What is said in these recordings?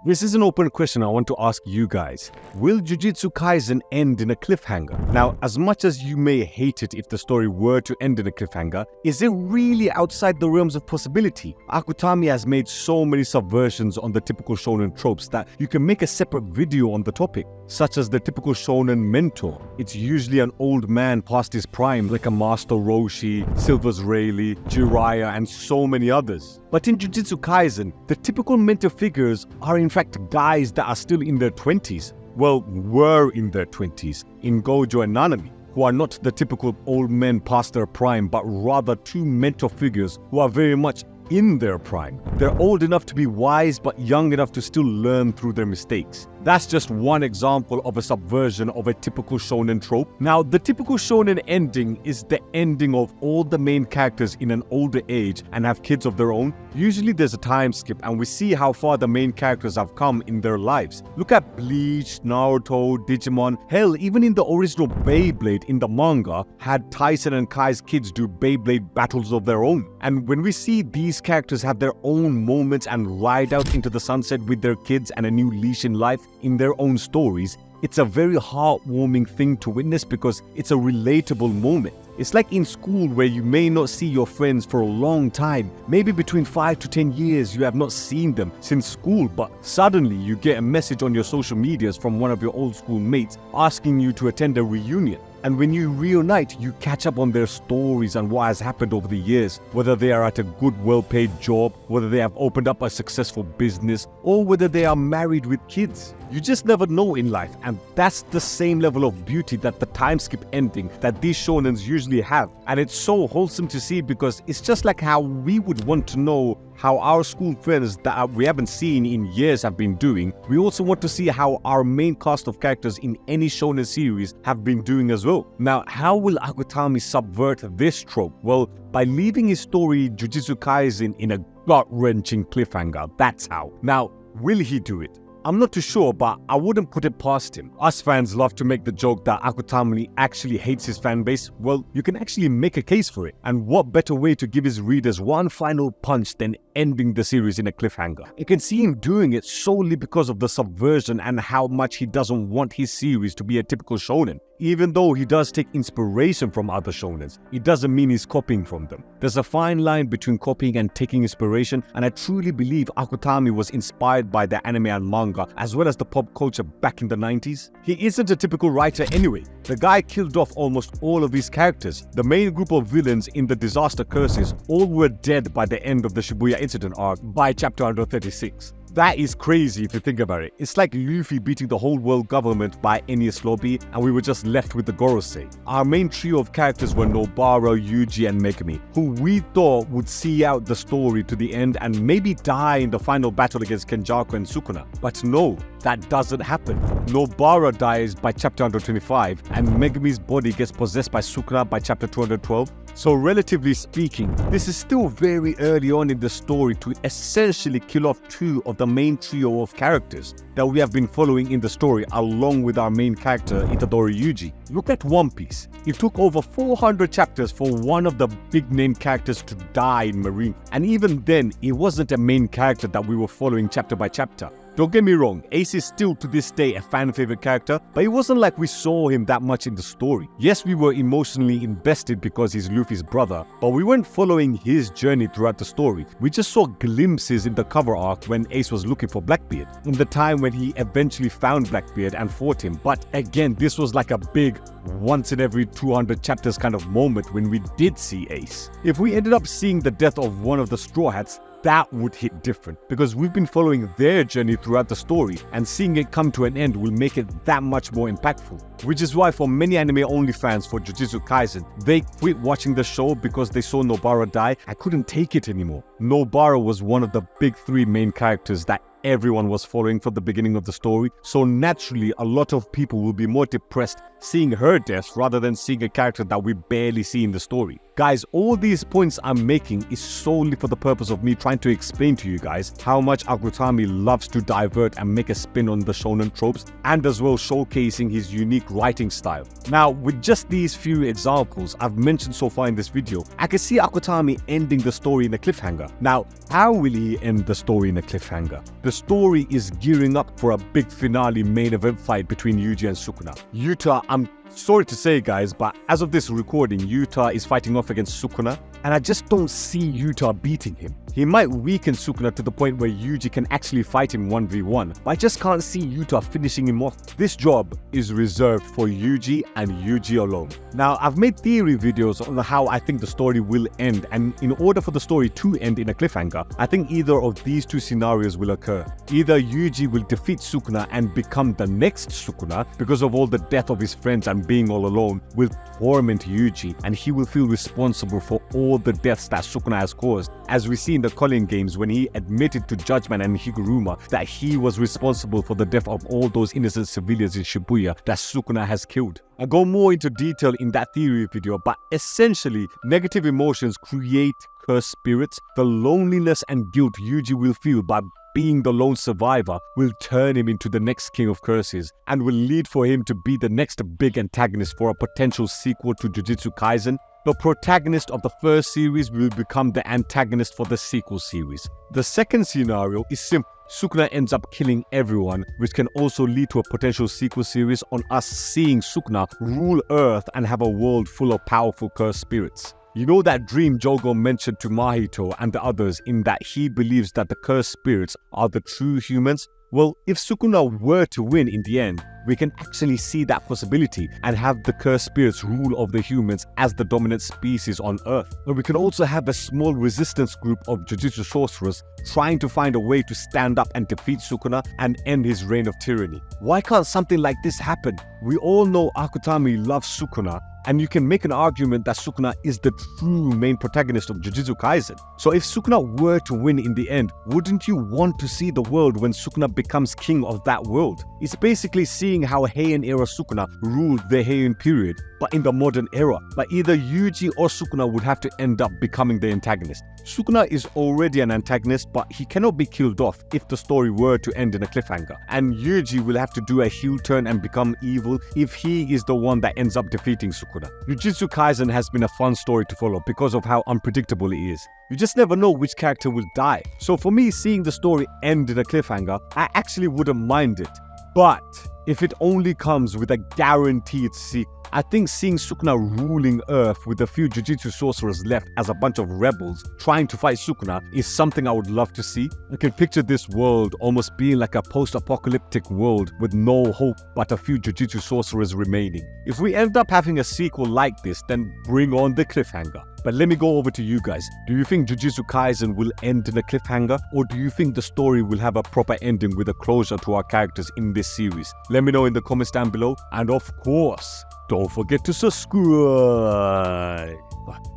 This is an open question I want to ask you guys. Will Jujutsu Kaisen end in a cliffhanger? Now, as much as you may hate it if the story were to end in a cliffhanger, is it really outside the realms of possibility? Akutami has made so many subversions on the typical shonen tropes that you can make a separate video on the topic, such as the typical shonen mentor. It's usually an old man past his prime like a Master Roshi, Silver's Rayleigh, Jiraiya, and so many others. But in Jujutsu Kaisen, the typical mentor figures are in fact guys that are still in their 20s. Well, were in their 20s, in Gojo and Nanami, who are not the typical old men past their prime, but rather two mentor figures who are very much in their prime. They're old enough to be wise, but young enough to still learn through their mistakes. That's just one example of a subversion of a typical shonen trope. Now, the typical shonen ending is the ending of all the main characters in an older age and have kids of their own. Usually there's a time skip and we see how far the main characters have come in their lives. Look at Bleach, Naruto, Digimon. Hell, even in the original Beyblade in the manga, had Tyson and Kai's kids do Beyblade battles of their own. And when we see these characters have their own moments and ride out into the sunset with their kids and a new leash in life in their own stories, it's a very heartwarming thing to witness because it's a relatable moment. It's like in school where you may not see your friends for a long time. Maybe between 5 to 10 years you have not seen them since school, but suddenly you get a message on your social medias from one of your old school mates asking you to attend a reunion. And when you reunite, you catch up on their stories and what has happened over the years, whether they are at a good, well-paid job, whether they have opened up a successful business, or whether they are married with kids. You just never know in life, and that's the same level of beauty that the time skip ending that these shonens usually have. And it's so wholesome to see because it's just like how we would want to know how our school friends that we haven't seen in years have been doing. We also want to see how our main cast of characters in any shonen series have been doing as well. Now, how will Akutami subvert this trope? Well, by leaving his story Jujutsu Kaisen in a gut-wrenching cliffhanger. That's how. Now, will he do it? I'm not too sure, but I wouldn't put it past him. Us fans love to make the joke that Akutami actually hates his fanbase. Well, you can actually make a case for it. And what better way to give his readers one final punch than ending the series in a cliffhanger? You can see him doing it solely because of the subversion and how much he doesn't want his series to be a typical shonen. Even though he does take inspiration from other shonens, it doesn't mean he's copying from them. There's a fine line between copying and taking inspiration, and I truly believe Akutami was inspired by the anime and manga as well as the pop culture back in the 90s. He isn't a typical writer anyway. The guy killed off almost all of his characters. The main group of villains in the Disaster Curses all were dead by the end of the Shibuya incident arc by chapter 136. That is crazy if you think about it. It's like Luffy beating the whole world government by Enies Lobby and we were just left with the Gorosei. Our main trio of characters were Nobara, Yuji and Megumi, who we thought would see out the story to the end and maybe die in the final battle against Kenjaku and Sukuna. But no, that doesn't happen. Nobara dies by chapter 125 and Megumi's body gets possessed by Sukuna by chapter 212. So relatively speaking, this is still very early on in the story to essentially kill off two of the main trio of characters that we have been following in the story along with our main character Itadori Yuji. Look at One Piece. It took over 400 chapters for one of the big name characters to die in Marine, and even then it wasn't a main character that we were following chapter by chapter. Don't get me wrong, Ace is still to this day a fan favorite character, but it wasn't like we saw him that much in the story. Yes, we were emotionally invested because he's Luffy's brother, but we weren't following his journey throughout the story. We just saw glimpses in the cover arc when Ace was looking for Blackbeard, in the time when he eventually found Blackbeard and fought him. But again, this was like a big once in every 200 chapters kind of moment when we did see Ace. If we ended up seeing the death of one of the Straw Hats, that would hit different because we've been following their journey throughout the story, and seeing it come to an end will make it that much more impactful. Which is why for many anime-only fans for Jujutsu Kaisen, they quit watching the show because they saw Nobara die and couldn't take it anymore. Nobara was one of the big three main characters that everyone was following from the beginning of the story, so naturally a lot of people will be more depressed seeing her death rather than seeing a character that we barely see in the story. Guys, all these points I'm making is solely for the purpose of me trying to explain to you guys how much Akutami loves to divert and make a spin on the shonen tropes, and as well showcasing his unique writing style. Now, with just these few examples I've mentioned so far in this video, I can see Akutami ending the story in a cliffhanger. Now, how will he end the story in a cliffhanger? The story is gearing up for a big finale main event fight between Yuji and Sukuna. Yuta, I'm sorry to say guys, but as of this recording, Yuta is fighting off against Sukuna, and I just don't see Yuta beating him. He might weaken Sukuna to the point where Yuji can actually fight him 1v1, but I just can't see Yuta finishing him off. This job is reserved for Yuji and Yuji alone. Now, I've made theory videos on how I think the story will end, and in order for the story to end in a cliffhanger, I think either of these two scenarios will occur. Either Yuji will defeat Sukuna and become the next Sukuna because of all the death of his friends and being all alone, will torment Yuji, and he will feel responsible for all the deaths that Sukuna has caused, as we see in the Culling games when he admitted to Judgment and Higuruma that he was responsible for the death of all those innocent civilians in Shibuya that Sukuna has killed. I go more into detail in that theory video, but essentially, negative emotions create cursed spirits. The loneliness and guilt Yuji will feel by being the lone survivor will turn him into the next king of curses and will lead for him to be the next big antagonist for a potential sequel to Jujutsu Kaisen. The protagonist of the first series will become the antagonist for the sequel series. The second scenario is simple. Sukuna ends up killing everyone, which can also lead to a potential sequel series on us seeing Sukuna rule Earth and have a world full of powerful cursed spirits. You know that dream Jogo mentioned to Mahito and the others in that he believes that the cursed spirits are the true humans? Well, if Sukuna were to win in the end, we can actually see that possibility and have the cursed spirits rule over the humans as the dominant species on Earth. But we can also have a small resistance group of Jujutsu sorcerers trying to find a way to stand up and defeat Sukuna and end his reign of tyranny. Why can't something like this happen? We all know Akutami loves Sukuna, and you can make an argument that Sukuna is the true main protagonist of Jujutsu Kaisen. So if Sukuna were to win in the end, wouldn't you want to see the world when Sukuna becomes king of that world? It's basically seeing how Heian era Sukuna ruled the Heian period, but in the modern era. But either Yuji or Sukuna would have to end up becoming the antagonist. Sukuna is already an antagonist, but he cannot be killed off if the story were to end in a cliffhanger. And Yuji will have to do a heel turn and become evil if he is the one that ends up defeating Sukuna. Jujutsu Kaisen has been a fun story to follow because of how unpredictable it is. You just never know which character will die. So for me, seeing the story end in a cliffhanger, I actually wouldn't mind it. But if it only comes with a guaranteed sequel, I think seeing Sukuna ruling Earth with a few Jujutsu sorcerers left as a bunch of rebels trying to fight Sukuna is something I would love to see. I can picture this world almost being like a post-apocalyptic world with no hope but a few Jujutsu sorcerers remaining. If we end up having a sequel like this, then bring on the cliffhanger. But let me go over to you guys. Do you think Jujutsu Kaisen will end in a cliffhanger, or do you think the story will have a proper ending with a closure to our characters in this series? Let me know in the comments down below, and of course, don't forget to subscribe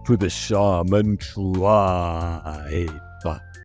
to the Shaman Tribe.